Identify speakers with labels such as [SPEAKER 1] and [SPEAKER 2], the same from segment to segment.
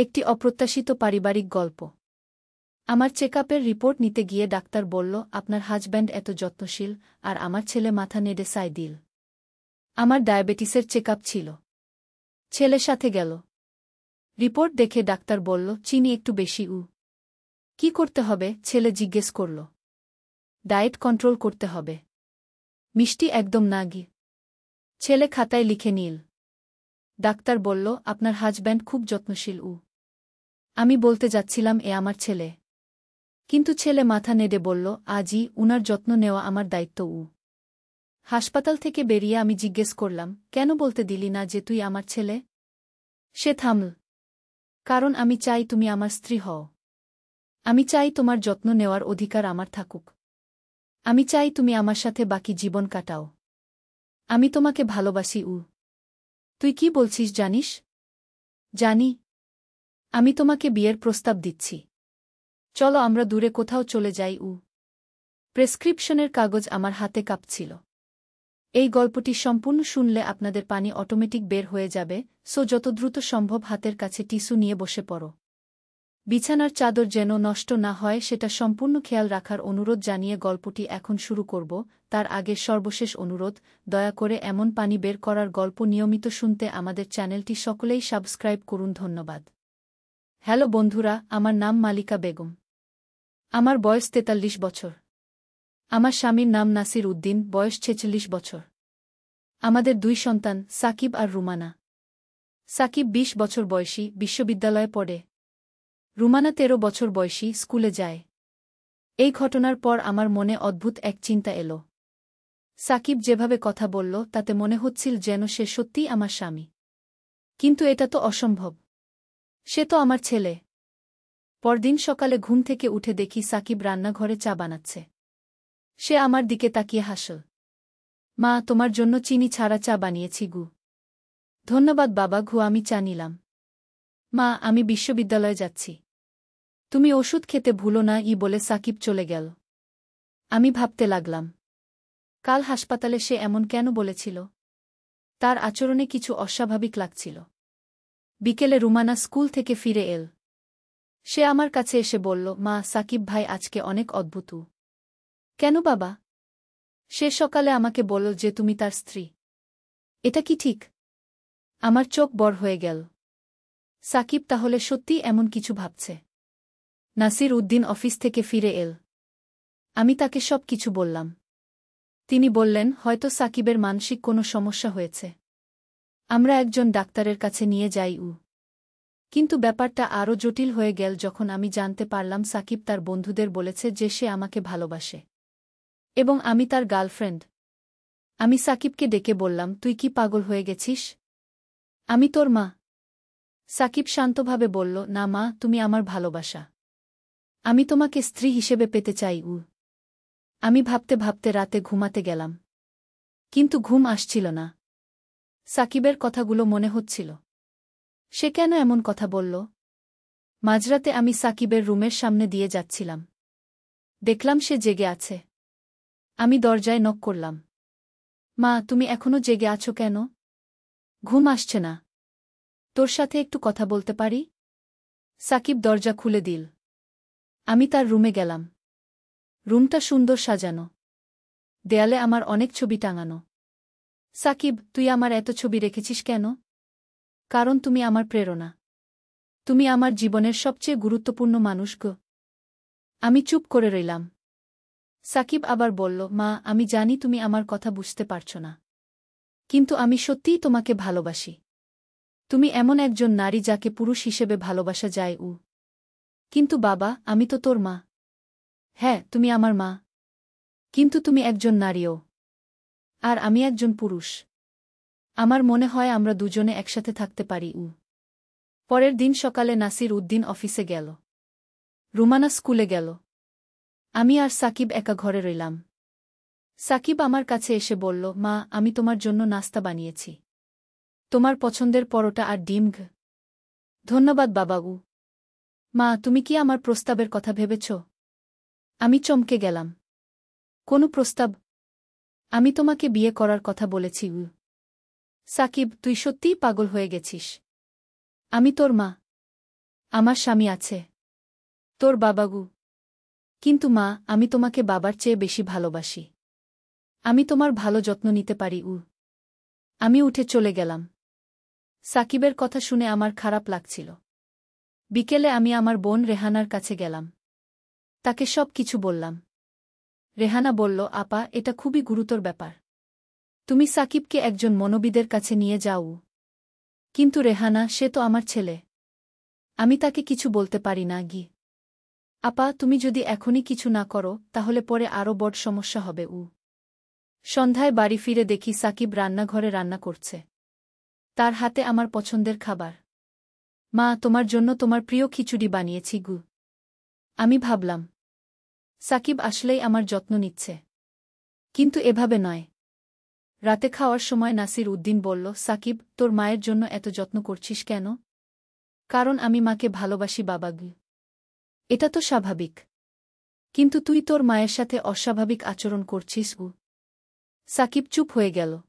[SPEAKER 1] একটি অপ্রত্যাশিত পারিবারিক গল্প। আমার চেকআপের রিপোর্ট নিতে গিয়ে ডাক্তার বলল, আপনার হাজব্যান্ড এত যত্নশীল, আর আমার ছেলে মাথা নেড়ে সায় দিল। আমার ডায়াবেটিসের চেকআপ ছিল। ছেলে সাথে গেল। রিপোর্ট দেখে ডাক্তার বলল, চিনি একটু বেশি। কি করতে হবে? ছেলে জিজ্ঞেস করল। ডায়েট কন্ট্রোল করতে হবে। মিষ্টি একদম না গি। ছেলে খাতায় লিখে নিল। ডাক্তার বলল, আপনার হাজব্যান্ড খুব যত্নশীল। আমি বলতে যাচ্ছিলাম এ আমার ছেলে। কিন্তু ছেলে মাথা নেড়ে বলল, আজই উনার যত্ন নেওয়া আমার দায়িত্ব। হাসপাতাল থেকে বেরিয়ে আমি জিজ্ঞেস করলাম, কেন বলতে দিলি না যে তুই আমার ছেলে? সে থামল। কারণ আমি চাই তুমি আমার স্ত্রী হও। আমি চাই তোমার যত্ন নেওয়ার অধিকার আমার থাকুক। আমি চাই তুমি আমার সাথে বাকি জীবন কাটাও। আমি তোমাকে ভালোবাসি। তুই কি বলছিস জানিস? জানি। আমি তোমাকে বিয়ের প্রস্তাব দিচ্ছি। চলো আমরা দূরে কোথাও চলে যাই। প্রেসক্রিপশনের কাগজ আমার হাতে কাঁপছিল। এই গল্পটি সম্পূর্ণ শুনলে আপনাদের পানি অটোমেটিক বের হয়ে যাবে, সো যত দ্রুত সম্ভব হাতের কাছে টিস্যু নিয়ে বসে পড়ো। বিছানার চাদর যেন নষ্ট না হয় সেটা সম্পূর্ণ খেয়াল রাখার অনুরোধ জানিয়ে গল্পটি এখন শুরু করব। তার আগে সর্বশেষ অনুরোধ, দয়া করে এমন পানি বের করার গল্প নিয়মিত শুনতে আমাদের চ্যানেলটি সকলেই সাবস্ক্রাইব করুন। ধন্যবাদ। হ্যালো বন্ধুরা, আমার নাম মালিকা বেগম। আমার বয়স 43 বছর। আমার স্বামীর নাম নাসির উদ্দিন, বয়স 46 বছর। আমাদের 2 সন্তান, সাকিব আর রুমানা। সাকিব 20 বছর বয়সী, বিশ্ববিদ্যালয়ে পড়ে। রুমানা 13 বছর বয়সী, স্কুলে যায়। এই ঘটনার পর আমার মনে অদ্ভুত এক চিন্তা এলো। সাকিব যেভাবে কথা বলল তাতে মনে হচ্ছিল যেন সে সত্যিই আমার স্বামী। কিন্তু এটা তো অসম্ভব। সে তো আমার ছেলে। পরদিন সকালে ঘুম থেকে উঠে দেখি সাকিব রান্নাঘরে চা বানাচ্ছে। সে আমার দিকে তাকিয়ে হাসল। মা, তোমার জন্য চিনি ছাড়া চা বানিয়েছি। ধন্যবাদ বাবা। আমি চা নিলাম। মা, আমি বিশ্ববিদ্যালয়ে যাচ্ছি। তুমি ওষুধ খেতে ভুলো না বলে সাকিব চলে গেল। আমি ভাবতে লাগলাম, কাল হাসপাতালে সে এমন কেন বলেছিল? তার আচরণে কিছু অস্বাভাবিক লাগছিল। বিকেলে রুমানা স্কুল থেকে ফিরে এল। সে আমার কাছে এসে বলল, মা, সাকিব ভাই আজকে অনেক অদ্ভুত। কেন বাবা? সে সকালে আমাকে বলল যে তুমি তার স্ত্রী। এটা কি ঠিক? আমার চোখ বড় হয়ে গেল। সাকিব তাহলে সত্যিই এমন কিছু ভাবছে। নাসির উদ্দিন অফিস থেকে ফিরে এল। আমি তাকে সব কিছু বললাম। তিনি বললেন, হয়তো সাকিবের মানসিক কোনো সমস্যা হয়েছে। আমরা একজন ডাক্তারের কাছে নিয়ে যাই। কিন্তু ব্যাপারটা আরও জটিল হয়ে গেল যখন আমি জানতে পারলাম সাকিব তার বন্ধুদের বলেছে যে সে আমাকে ভালোবাসে এবং আমি তার গার্লফ্রেন্ড। আমি সাকিবকে ডেকে বললাম, তুই কি পাগল হয়ে গেছিস? আমি তোর মা। সাকিব শান্তভাবে বলল, না মা, তুমি আমার ভালোবাসা। আমি তোমাকে স্ত্রী হিসেবে পেতে চাই। আমি ভাবতে ভাবতে রাতে ঘুমাতে গেলাম। কিন্তু ঘুম আসছিল না। সাকিবের কথাগুলো মনে হচ্ছিল। সে কেন এমন কথা বলল? মাঝরাতে আমি সাকিবের রুমের সামনে দিয়ে যাচ্ছিলাম। দেখলাম সে জেগে আছে। আমি দরজায় নক করলাম। মা, তুমি এখনো জেগে আছো কেন? ঘুম আসছে না। তোর সাথে একটু কথা বলতে পারি? সাকিব দরজা খুলে দিল। আমি তার রুমে গেলাম। রুমটা সুন্দর সাজানো। দেয়ালে আমার অনেক ছবি টাঙানো। সাকিব, তুই আমার এত ছবি রেখেছিস কেন? কারণ তুমি আমার প্রেরণা। তুমি আমার জীবনের সবচেয়ে গুরুত্বপূর্ণ মানুষ গো। আমি চুপ করে রইলাম। সাকিব আবার বলল, মা, আমি জানি তুমি আমার কথা বুঝতে পারছ না। কিন্তু আমি সত্যিই তোমাকে ভালোবাসি। তুমি এমন একজন নারী যাকে পুরুষ হিসেবে ভালোবাসা যায়। কিন্তু বাবা, আমি তো তোর মা। হ্যাঁ, তুমি আমার মা। কিন্তু তুমি একজন নারীও। আর আমি একজন পুরুষ। আমার মনে হয় আমরা দুজনে একসাথে থাকতে পারি। পরের দিন সকালে নাসির উদ্দিন অফিসে গেল। রুমানা স্কুলে গেল। আমি আর সাকিব একা ঘরে রইলাম। সাকিব আমার কাছে এসে বলল, মা, আমি তোমার জন্য নাস্তা বানিয়েছি। তোমার পছন্দের পরোটা আর ডিম। ধন্যবাদ বাবা। মা, তুমি কি আমার প্রস্তাবের কথা ভেবেছ? আমি চমকে গেলাম। কোনো প্রস্তাব? আমি তোমাকে বিয়ে করার কথা বলেছি। সাকিব, তুই সত্যিই পাগল হয়ে গেছিস। আমি তোর মা। আমার স্বামী আছে। তোর বাবাগু। কিন্তু মা, আমি তোমাকে বাবার চেয়ে বেশি ভালোবাসি। আমি তোমার ভালো যত্ন নিতে পারি। আমি উঠে চলে গেলাম। সাকিবের কথা শুনে আমার খারাপ লাগছিল। বিকেলে আমি আমার বোন রেহানার কাছে গেলাম। তাকে সব কিছু বললাম। রেহানা বলল, আপা, এটা খুবই গুরুতর ব্যাপার। তুমি সাকিবকে একজন মনোবিদের কাছে নিয়ে যাও। কিন্তু রেহানা, সে তো আমার ছেলে। আমি তাকে কিছু বলতে পারি না। আপা, তুমি যদি এখনই কিছু না করো তাহলে পরে আরও বড় সমস্যা হবে। সন্ধ্যায় বাড়ি ফিরে দেখি সাকিব রান্নাঘরে রান্না করছে। তার হাতে আমার পছন্দের খাবার। মা, তোমার জন্য তোমার প্রিয় খিচুড়ি বানিয়েছি। আমি ভাবলাম, সাকিব আসলেই আমার যত্ন নিচ্ছে। কিন্তু এভাবে নয়। রাতে খাওয়ার সময় নাসির উদ্দিন বলল, সাকিব, তোর মায়ের জন্য এত যত্ন করছিস কেন? কারণ আমি মাকে ভালোবাসি বাবা। এটা তো স্বাভাবিক। কিন্তু তুই তোর মায়ের সাথে অস্বাভাবিক আচরণ করছিস। সাকিব চুপ হয়ে গেল।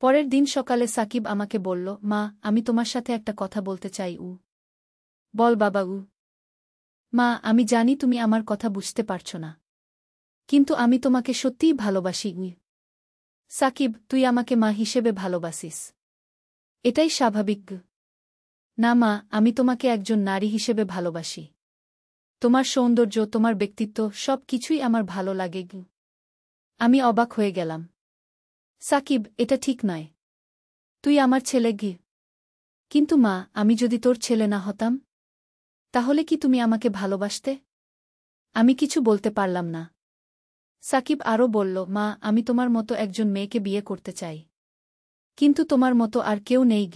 [SPEAKER 1] পরের দিন সকালে সাকিব আমাকে বলল, মা, আমি তোমার সাথে একটা কথা বলতে চাই। বল বাবা। মা, আমি জানি তুমি আমার কথা বুঝতে পারছ না। কিন্তু আমি তোমাকে সত্যিই ভালোবাসি। সাকিব, তুই আমাকে মা হিসেবে ভালোবাসিস। এটাই স্বাভাবিক। না মা, আমি তোমাকে একজন নারী হিসেবে ভালোবাসি। তোমার সৌন্দর্য, তোমার ব্যক্তিত্ব, সব কিছুই আমার ভালো লাগে। আমি অবাক হয়ে গেলাম। সাকিব, এটা ঠিক নয়। তুই আমার ছেলে। কিন্তু মা, আমি যদি তোর ছেলে না হতাম, তাহলে কি তুমি আমাকে ভালোবাসতে? আমি কিছু বলতে পারলাম না। সাকিব আরও বলল, মা, আমি তোমার মতো একজন মেয়েকে বিয়ে করতে চাই। কিন্তু তোমার মতো আর কেউ নেই।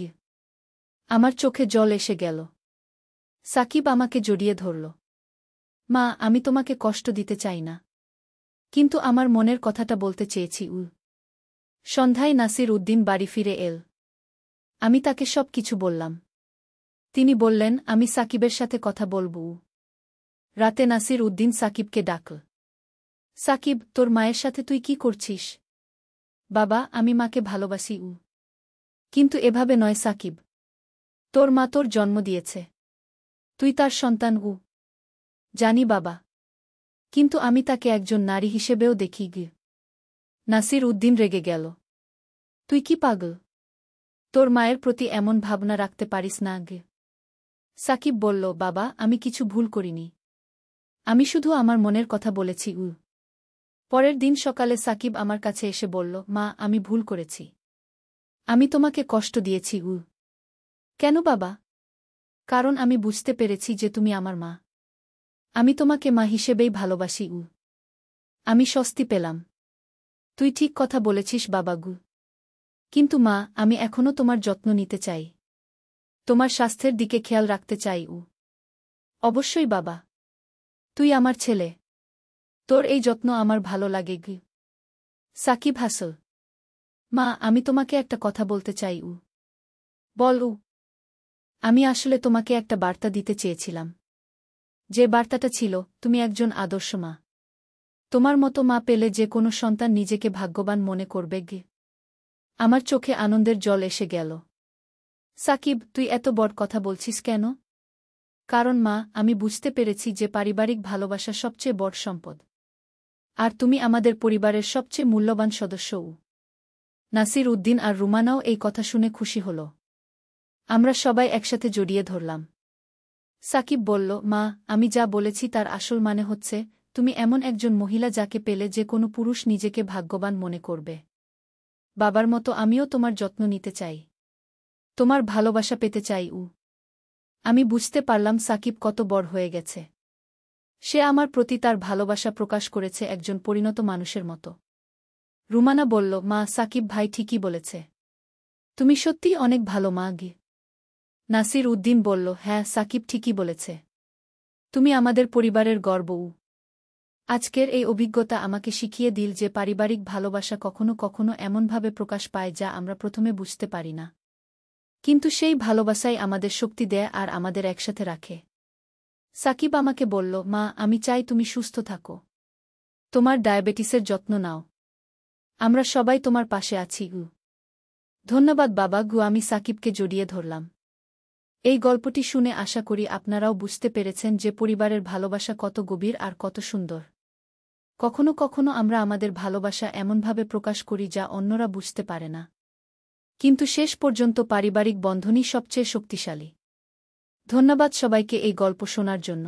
[SPEAKER 1] আমার চোখে জল এসে গেল। সাকিব আমাকে জড়িয়ে ধরল। মা, আমি তোমাকে কষ্ট দিতে চাই না। কিন্তু আমার মনের কথাটা বলতে চেয়েছি। সন্ধ্যায় নাসির উদ্দিন বাড়ি ফিরে এল। আমি তাকে সব কিছু বললাম। তিনি বললেন, আমি সাকিবের সাথে কথা বলব। রাতে নাসির উদ্দিন সাকিবকে ডাকল। সাকিব, তোর মায়ের সাথে তুই কি করছিস? বাবা, আমি মাকে ভালোবাসি। কিন্তু এভাবে নয় সাকিব। তোর মা তোর জন্ম দিয়েছে। তুই তার সন্তান। জানি বাবা। কিন্তু আমি তাকে একজন নারী হিসেবেও দেখি। নাসির উদ্দিন রেগে গেল। তুই কি পাগল? তোর মায়ের প্রতি এমন ভাবনা রাখতে পারিস না। সাকিব বলল, বাবা, আমি কিছু ভুল করিনি। আমি শুধু আমার মনের কথা বলেছি। পরের দিন সকালে সাকিব আমার কাছে এসে বলল, মা, আমি ভুল করেছি। আমি তোমাকে কষ্ট দিয়েছি। কেন বাবা? কারণ আমি বুঝতে পেরেছি যে তুমি আমার মা। আমি তোমাকে মা হিসেবেই ভালোবাসি। আমি স্বস্তি পেলাম। তুই ঠিক কথা বলেছিস বাবা। কিন্তু মা, আমি এখনও তোমার যত্ন নিতে চাই। তোমার স্বাস্থ্যের দিকে খেয়াল রাখতে চাই। অবশ্যই বাবা। তুই আমার ছেলে। তোর এই যত্ন আমার ভালো লাগে। সাকিব হাসল। মা, আমি তোমাকে একটা কথা বলতে চাই। বল। আমি আসলে তোমাকে একটা বার্তা দিতে চেয়েছিলাম। যে বার্তাটা ছিল, তুমি একজন আদর্শ মা। তোমার মতো মা পেলে যে কোনো সন্তান নিজেকে ভাগ্যবান মনে করবে। আমার চোখে আনন্দের জল এসে গেল। সাকিব, তুই এত বড় কথা বলছিস কেন? কারণ মা, আমি বুঝতে পেরেছি যে পারিবারিক ভালোবাসা সবচেয়ে বড় সম্পদ। আর তুমি আমাদের পরিবারের সবচেয়ে মূল্যবান সদস্য। নাসির উদ্দিন আর রুমানাও এই কথা শুনে খুশি হল। আমরা সবাই একসাথে জড়িয়ে ধরলাম। সাকিব বলল, মা, আমি যা বলেছি তার আসল মানে হচ্ছে, তুমি এমন একজন মহিলা যাকে পেলে যে কোনো পুরুষ নিজেকে ভাগ্যবান মনে করবে। বাবার মতো আমিও তোমার যত্ন নিতে চাই। তোমার ভালোবাসা পেতে চাই। আমি বুঝতে পারলাম সাকিব কত বড় হয়ে গেছে। সে আমার প্রতি তার ভালোবাসা প্রকাশ করেছে একজন পরিণত মানুষের মতো। রুমানা বলল, মা, সাকিব ভাই ঠিকই বলেছে। তুমি সত্যিই অনেক ভালো মা। নাসির উদ্দিন বলল, হ্যাঁ, সাকিব ঠিকই বলেছে। তুমি আমাদের পরিবারের গর্ব। আজকের এই অভিজ্ঞতা আমাকে শিখিয়ে দিল যে পারিবারিক ভালোবাসা কখনো কখনো এমনভাবে প্রকাশ পায় যা আমরা প্রথমে বুঝতে পারি না। কিন্তু সেই ভালোবাসাই আমাদের শক্তি দেয় আর আমাদের একসাথে রাখে। সাকিব আমাকে বলল, মা, আমি চাই তুমি সুস্থ থাকো। তোমার ডায়াবেটিসের যত্ন নাও। আমরা সবাই তোমার পাশে আছি। ধন্যবাদ বাবা। আমি সাকিবকে জড়িয়ে ধরলাম। এই গল্পটি শুনে আশা করি আপনারাও বুঝতে পেরেছেন যে পরিবারের ভালোবাসা কত গভীর আর কত সুন্দর। কখনো কখনো আমরা আমাদের ভালোবাসা এমনভাবে প্রকাশ করি যা অন্যরা বুঝতে পারে না, কিন্তু শেষ পর্যন্ত পারিবারিক বন্ধনই সবচেয়ে শক্তিশালী। ধন্যবাদ সবাইকে এই গল্প শোনার জন্য।